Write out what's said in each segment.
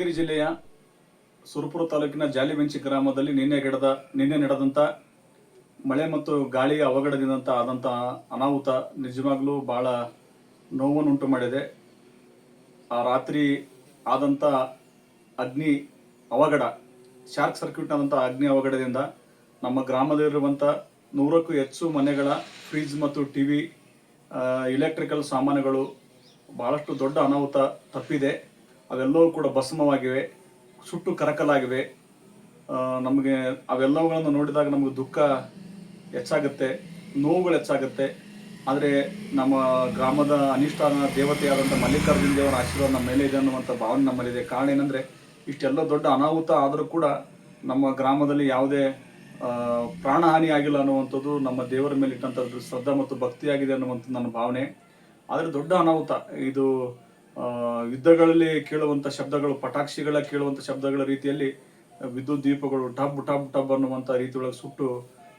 ಯಾದಗಿರಿ ಜಿಲ್ಲೆಯ ಸುರಪುರ ತಾಲೂಕಿನ ಜಾಲಿಬೆಂಚಿ ಗ್ರಾಮದಲ್ಲಿ ನಿನ್ನೆ ನಡೆದಂಥ ಮಳೆ ಮತ್ತು ಗಾಳಿಯ ಅವಘಡದಿಂದ ಆದಂಥ ಅನಾಹುತ ನಿಜವಾಗ್ಲೂ ಬಹಳ ನೋವನ್ನುಂಟು ಮಾಡಿದೆ. ಆ ರಾತ್ರಿ ಆದಂಥ ಅಗ್ನಿ ಅವಘಡ, ಶಾರ್ಟ್ ಸರ್ಕ್ಯೂಟ್ ಆದಂಥ ಅಗ್ನಿ ಅವಘಡದಿಂದ ನಮ್ಮ ಗ್ರಾಮದಲ್ಲಿರುವಂಥ 100ಕ್ಕೂ ಹೆಚ್ಚು ಮನೆಗಳ ಫ್ರಿಜ್ ಮತ್ತು ಟಿವಿ, ಇಲೆಕ್ಟ್ರಿಕಲ್ ಸಾಮಾನುಗಳು ಬಹಳಷ್ಟು ದೊಡ್ಡ ಅನಾಹುತ ತಪ್ಪಿದೆ. ಅವೆಲ್ಲವೂ ಕೂಡ ಭಸ್ಮವಾಗಿವೆ, ಸುಟ್ಟು ಕರಕಲಾಗಿವೆ. ನಮಗೆ ಅವೆಲ್ಲವುಗಳನ್ನು ನೋಡಿದಾಗ ನಮಗೆ ದುಃಖ ಹೆಚ್ಚಾಗುತ್ತೆ, ನೋವುಗಳು ಹೆಚ್ಚಾಗುತ್ತೆ. ಆದರೆ ನಮ್ಮ ಗ್ರಾಮದ ಅನಿಷ್ಠಾನ ದೇವತೆಯಾದಂಥ ಮಲ್ಲಿಕಾರ್ಜುನ ದೇವರ ಆಶೀರ್ವಾದ ನಮ್ಮ ಮೇಲೆ ಇದೆ ಅನ್ನುವಂಥ ಭಾವನೆ ನಮ್ಮಲ್ಲಿದೆ. ಕಾರಣ ಏನಂದರೆ, ಇಷ್ಟೆಲ್ಲ ದೊಡ್ಡ ಅನಾಹುತ ಆದರೂ ಕೂಡ ನಮ್ಮ ಗ್ರಾಮದಲ್ಲಿ ಯಾವುದೇ ಪ್ರಾಣಹಾನಿ ಆಗಿಲ್ಲ ಅನ್ನುವಂಥದ್ದು ನಮ್ಮ ದೇವರ ಮೇಲೆ ಇಟ್ಟಂಥದ್ದು ಶ್ರದ್ಧಾ ಮತ್ತು ಭಕ್ತಿಯಾಗಿದೆ ಅನ್ನುವಂಥದ್ದು ನನ್ನ ಭಾವನೆ. ಆದರೆ ದೊಡ್ಡ ಅನಾಹುತ ಇದು. ಯುದ್ಧಗಳಲ್ಲಿ ಕೇಳುವಂಥ ಶಬ್ದಗಳು, ಪಟಾಕ್ಷಿಗಳ ಕೇಳುವಂಥ ಶಬ್ದಗಳ ರೀತಿಯಲ್ಲಿ ವಿದ್ಯುತ್ ದೀಪಗಳು ಟಬ್ ಟಬ್ ಟಬ್ ಅನ್ನುವಂಥ ರೀತಿಯೊಳಗೆ ಸುಟ್ಟು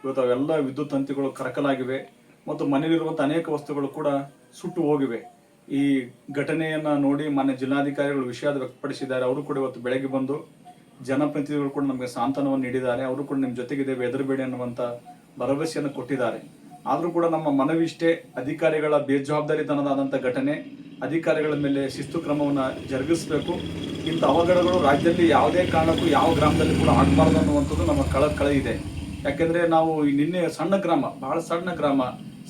ಇವತ್ತು ಅವೆಲ್ಲ ವಿದ್ಯುತ್ ತಂತಿಗಳು ಕರಕಲಾಗಿವೆ ಮತ್ತು ಮನೆಯಲ್ಲಿರುವಂಥ ಅನೇಕ ವಸ್ತುಗಳು ಕೂಡ ಸುಟ್ಟು ಹೋಗಿವೆ. ಈ ಘಟನೆಯನ್ನು ನೋಡಿ ಮಾನ್ಯ ಜಿಲ್ಲಾಧಿಕಾರಿಗಳು ವಿಷಾದ ವ್ಯಕ್ತಪಡಿಸಿದ್ದಾರೆ. ಅವರು ಕೂಡ ಇವತ್ತು ಬೆಳಗ್ಗೆ ಬಂದು ಜನಪ್ರತಿನಿಧಿಗಳು ಕೂಡ ನಮಗೆ ಸಾಂತ್ವನವನ್ನು ನೀಡಿದ್ದಾರೆ. ಅವರು ಕೂಡ ನಿಮ್ಮ ಜೊತೆಗಿದ್ದೇವೆ, ಹೆದರಬೇಡಿ ಅನ್ನುವಂಥ ಭರವಸೆಯನ್ನು ಕೊಟ್ಟಿದ್ದಾರೆ. ಆದರೂ ಕೂಡ ನಮ್ಮ ಮನವಿ ಇಷ್ಟೇ, ಅಧಿಕಾರಿಗಳ ಬೇಜವಾಬ್ದಾರಿತನದಾದಂಥ ಘಟನೆ, ಅಧಿಕಾರಿಗಳ ಮೇಲೆ ಶಿಸ್ತು ಕ್ರಮವನ್ನು ಜರುಗಿಸಬೇಕು. ಇಂಥ ಅವಘಡಗಳು ರಾಜ್ಯದಲ್ಲಿ ಯಾವುದೇ ಕಾರಣಕ್ಕೂ ಯಾವ ಗ್ರಾಮದಲ್ಲಿ ಕೂಡ ಆಗಬಾರ್ದು ಅನ್ನುವಂಥದ್ದು ನಮ್ಮ ಕಳ ಇದೆ. ಯಾಕೆಂದರೆ ನಾವು ನಿನ್ನೆ ಸಣ್ಣ ಗ್ರಾಮ, ಬಹಳ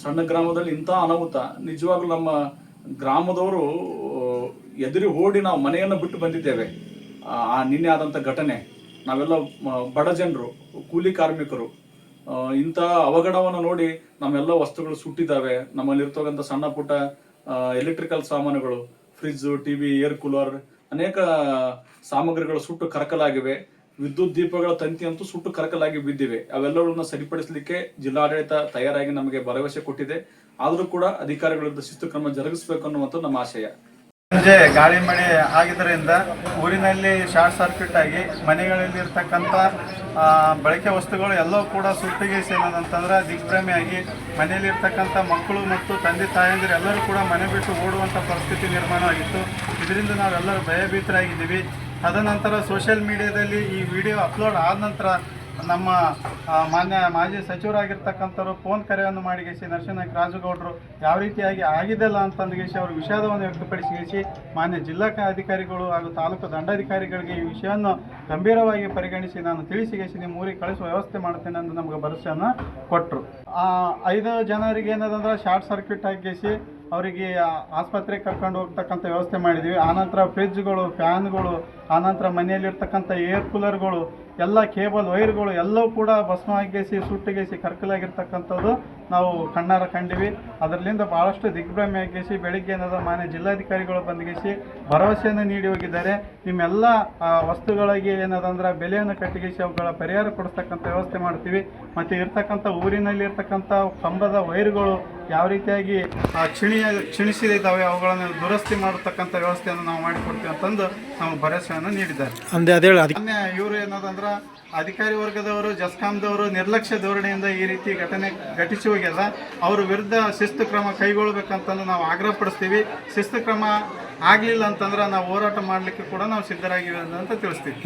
ಸಣ್ಣ ಗ್ರಾಮದಲ್ಲಿ ಇಂಥ ಅನಾಹುತ ನಿಜವಾಗ್ಲೂ ನಮ್ಮ ಗ್ರಾಮದವರು ಎದುರಿ ಓಡಿ ನಾವು ಮನೆಯನ್ನು ಬಿಟ್ಟು ಬಂದಿದ್ದೇವೆ. ಆ ನಿನ್ನೆ ಆದಂಥ ಘಟನೆ, ನಾವೆಲ್ಲ ಬಡ ಜನರು, ಕೂಲಿ ಕಾರ್ಮಿಕರು, ಇಂಥ ಅವಘಡವನ್ನು ನೋಡಿ ನಮ್ಮೆಲ್ಲ ವಸ್ತುಗಳು ಸುಟ್ಟಿದ್ದಾವೆ. ನಮ್ಮಲ್ಲಿರ್ತಕ್ಕಂಥ ಸಣ್ಣ ಪುಟ್ಟ ಎಲೆಕ್ಟ್ರಿಕಲ್ ಸಾಮಾನುಗಳು, ಫ್ರಿಜ್, ಟಿವಿ, ಏರ್ ಕೂಲರ್, ಅನೇಕ ಸಾಮಗ್ರಿಗಳು ಸುಟ್ಟು ಕರಕಲಾಗಿವೆ. ವಿದ್ಯುತ್ ದೀಪಗಳ ತಂತಿ ಅಂತೂ ಸುಟ್ಟು ಕರಕಲಾಗಿ ಬಿದ್ದಿವೆ. ಅವೆಲ್ಲವನ್ನು ಸರಿಪಡಿಸಲಿಕ್ಕೆ ಜಿಲ್ಲಾಡಳಿತ ತಯಾರಾಗಿ ನಮಗೆ ಭರವಸೆ ಕೊಟ್ಟಿದೆ. ಆದರೂ ಕೂಡ ಅಧಿಕಾರಿಗಳಿಂದ ಶಿಸ್ತು ಕ್ರಮ ಜರುಗಿಸಬೇಕು ಅನ್ನುವಂಥದ್ದು ನಮ್ಮ ಆಶಯ. ಸಂಜೆ ಗಾಳಿ ಮಳೆ ಆಗಿದ್ದರಿಂದ ಊರಿನಲ್ಲಿ ಶಾರ್ಟ್ ಸರ್ಕ್ಯೂಟ್ ಆಗಿ ಮನೆಗಳಲ್ಲಿ ಇರ್ತಕ್ಕಂಥ ಬಳಕೆ ವಸ್ತುಗಳು ಎಲ್ಲವೂ ಕೂಡ ಸುಟ್ಟಿಗೆಸಿ ಏನಂತಂದ್ರೆ ದಿಗ್ಭ್ರಮೆಯಾಗಿ ಮನೆಯಲ್ಲಿರ್ತಕ್ಕಂಥ ಮಕ್ಕಳು ಮತ್ತು ತಂದೆ ತಾಯಂದಿರು ಎಲ್ಲರೂ ಕೂಡ ಮನೆ ಬಿಟ್ಟು ಓಡುವಂಥ ಪರಿಸ್ಥಿತಿ ನಿರ್ಮಾಣವಾಗಿತ್ತು. ಇದರಿಂದ ನಾವೆಲ್ಲರೂ ಭಯಭೀತರಾಗಿದ್ದೀವಿ. ತದನಂತರ ಸೋಷಿಯಲ್ ಮೀಡಿಯಾದಲ್ಲಿ ಈ ವಿಡಿಯೋ ಅಪ್ಲೋಡ್ ಆದ ನಂತರ ನಮ್ಮ ಮಾಜಿ ಸಚಿವರಾಗಿರ್ತಕ್ಕಂಥವ್ರು ಫೋನ್ ಕರೆಯನ್ನು ಮಾಡಿಗೆಸಿ ನರಸಿಂಹನಾಯ್ಕ ರಾಜುಗೌಡರು ಯಾವ ರೀತಿಯಾಗಿ ಆಗಿದೆಲ್ಲ ಅಂತಂದುಗೆಸಿ ಅವರು ವಿಷಾದವನ್ನು ವ್ಯಕ್ತಪಡಿಸಿಗೆಸಿ ಮಾನ್ಯ ಜಿಲ್ಲಾ ಅಧಿಕಾರಿಗಳು ಹಾಗೂ ತಾಲೂಕು ದಂಡಾಧಿಕಾರಿಗಳಿಗೆ ಈ ವಿಷಯವನ್ನು ಗಂಭೀರವಾಗಿ ಪರಿಗಣಿಸಿ ನಾನು ತಿಳಿಸಿಗೆಸಿ ನಿಮ್ಮ ಊರಿಗೆ ಕಳಿಸುವ ವ್ಯವಸ್ಥೆ ಮಾಡ್ತೇನೆ ಎಂದು ನಮಗೆ ಭರವಸೆಯನ್ನು ಕೊಟ್ಟರು. 5 ಜನರಿಗೆ ಏನದಂದ್ರೆ ಶಾರ್ಟ್ ಸರ್ಕ್ಯೂಟ್ ಆಗಿಸಿ ಅವರಿಗೆ ಆಸ್ಪತ್ರೆಗೆ ಕರ್ಕೊಂಡು ಹೋಗ್ತಕ್ಕಂಥ ವ್ಯವಸ್ಥೆ ಮಾಡಿದ್ವಿ. ಆನಂತರ ಫ್ರಿಜ್ಗಳು, ಫ್ಯಾನ್ಗಳು, ಆನಂತರ ಮನೆಯಲ್ಲಿರ್ತಕ್ಕಂಥ ಏರ್ ಕೂಲರ್ಗಳು, ಎಲ್ಲ ಕೇಬಲ್ ವೈರ್ಗಳು ಎಲ್ಲವೂ ಕೂಡ ಭಸ್ಮ ಆಗಿಸಿ ಸುಟ್ಟಿಗೆಸಿ ಕರ್ಕಲಾಗಿರ್ತಕ್ಕಂಥದ್ದು ನಾವು ಕಣ್ಣಾರ ಕಂಡಿವಿ. ಅದರಿಂದ ಭಾಳಷ್ಟು ದಿಗ್ಭ್ರಮೆ ಆಗಿಸಿ ಬೆಳಿಗ್ಗೆ ಏನದ ಮಾನ್ಯ ಜಿಲ್ಲಾಧಿಕಾರಿಗಳು ಬಂದಿಗೆಸಿ ಭರವಸೆಯನ್ನು ನೀಡಿ ಹೋಗಿದ್ದಾರೆ. ನಿಮ್ಮೆಲ್ಲ ವಸ್ತುಗಳಿಗೆ ಏನದಂದ್ರೆ ಬೆಲೆಯನ್ನು ಕಟ್ಟಿಗೆಸಿ ಅವುಗಳ ಪರಿಹಾರ ಕೊಡಿಸ್ತಕ್ಕಂಥ ವ್ಯವಸ್ಥೆ ಮಾಡ್ತೀವಿ. ಮತ್ತು ಇರ್ತಕ್ಕಂಥ ಊರಿನಲ್ಲಿ ಇರ್ತಕ್ಕಂಥ ಕಂಬದ ವೈರ್ಗಳು ಯಾವ ರೀತಿಯಾಗಿ ಕ್ಷೀಣಿಸಿದ್ದಾವೆ ಅವುಗಳನ್ನು ದುರಸ್ತಿ ಮಾಡತಕ್ಕಂಥ ವ್ಯವಸ್ಥೆಯನ್ನು ನಾವು ಮಾಡಿಕೊಡ್ತೀವಿ ಅಂತಂದು ನಮಗೆ ಭರವಸೆಯನ್ನು ನೀಡಿದ್ದಾರೆ. ಇವರು ಏನದಂದ್ರೆ ಅಧಿಕಾರಿ ವರ್ಗದವರು, ಜಸ್ಕಾಂದವರು ನಿರ್ಲಕ್ಷ್ಯ ಧೋರಣೆಯಿಂದ ಈ ರೀತಿ ಘಟನೆ ಘಟಿಸಿ ಹೋಗ್ಯದ. ಅವ್ರ ವಿರುದ್ಧ ಶಿಸ್ತು ಕ್ರಮ ಕೈಗೊಳ್ಳಬೇಕಂತಂದು ನಾವು ಆಗ್ರಹ ಪಡಿಸ್ತೀವಿ. ಶಿಸ್ತು ಕ್ರಮ ಆಗಲಿಲ್ಲ ಅಂತಂದ್ರೆ ನಾವು ಹೋರಾಟ ಮಾಡಲಿಕ್ಕೆ ಕೂಡ ನಾವು ಸಿದ್ಧರಾಗಿವೆ ಅಂತ ತಿಳಿಸ್ತೀವಿ.